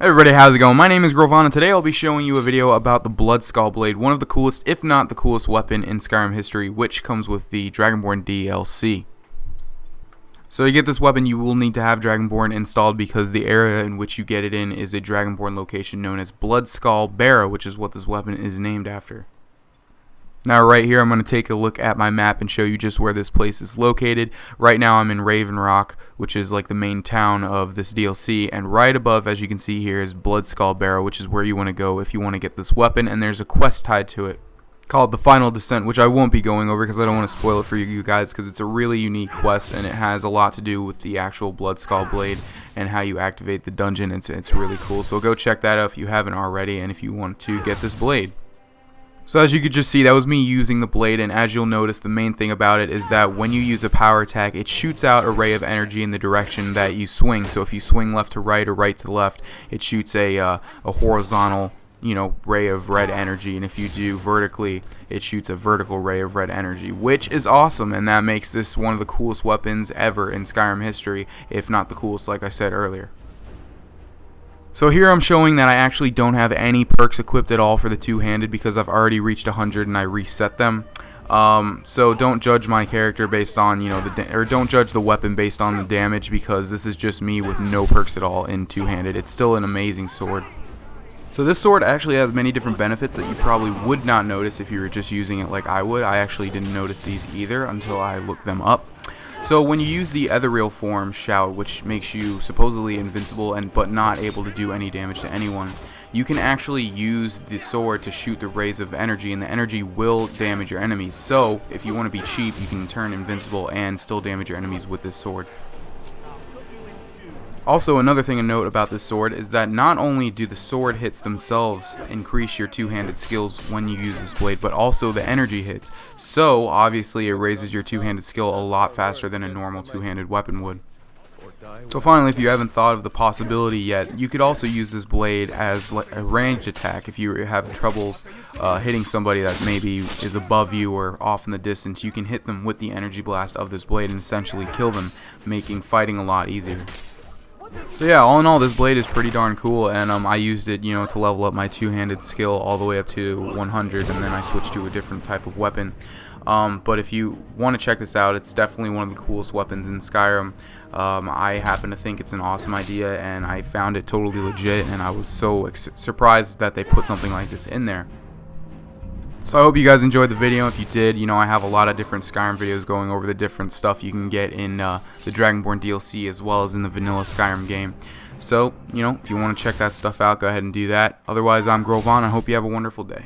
Hey everybody, how's it going? My name is Grohlvana. Today I'll be showing you a video about the Bloodskal Blade, one of the coolest, if not the coolest weapon in Skyrim history, which comes with the Dragonborn DLC. So to get this weapon, you will need to have Dragonborn installed because the area in which you get it in is a Dragonborn location known as Bloodskal Barrow, which is what this weapon is named after. Now right here I'm going to take a look at my map and show you just where this place is located. Right now I'm in Raven Rock, which is like the main town of this DLC, and right above, as you can see here, is Bloodskal Barrow, which is where you want to go if you want to get this weapon, and there's a quest tied to it called the Final Descent, which I won't be going over because I don't want to spoil it for you guys, because it's a really unique quest and it has a lot to do with the actual Bloodskal Blade and how you activate the dungeon. It's really cool, so go check that out if you haven't already and if you want to get this blade. So as you could just see, that was me using the blade, and as you'll notice, the main thing about it is that when you use a power attack, it shoots out a ray of energy in the direction that you swing. So if you swing left to right or right to left, it shoots a horizontal, ray of red energy, and if you do vertically, it shoots a vertical ray of red energy, which is awesome, and that makes this one of the coolest weapons ever in Skyrim history, if not the coolest, like I said earlier. So here I'm showing that I actually don't have any perks equipped at all for the two-handed because I've already reached 100 and I reset them. So don't judge my character based on, or don't judge the weapon based on the damage, because this is just me with no perks at all in two-handed. It's still an amazing sword. So this sword actually has many different benefits that you probably would not notice if you were just using it like I would. I actually didn't notice these either until I looked them up. So when you use the ethereal form shout, which makes you supposedly invincible but not able to do any damage to anyone, you can actually use the sword to shoot the rays of energy, and the energy will damage your enemies. So if you want to be cheap, you can turn invincible and still damage your enemies with this sword. Also, another thing to note about this sword is that not only do the sword hits themselves increase your two-handed skills when you use this blade, but also the energy hits. So, obviously, it raises your two-handed skill a lot faster than a normal two-handed weapon would. So finally, if you haven't thought of the possibility yet, you could also use this blade as a ranged attack. If you have troubles hitting somebody that maybe is above you or off in the distance, you can hit them with the energy blast of this blade and essentially kill them, making fighting a lot easier. So yeah, all in all, this blade is pretty darn cool, and I used it, to level up my two-handed skill all the way up to 100, and then I switched to a different type of weapon. But if you want to check this out, it's definitely one of the coolest weapons in Skyrim. I happen to think it's an awesome idea, and I found it totally legit, and I was so surprised that they put something like this in there. So I hope you guys enjoyed the video. If you did, I have a lot of different Skyrim videos going over the different stuff you can get in the Dragonborn DLC as well as in the vanilla Skyrim game. So, if you want to check that stuff out, go ahead and do that. Otherwise, I'm Grohlvana. I hope you have a wonderful day.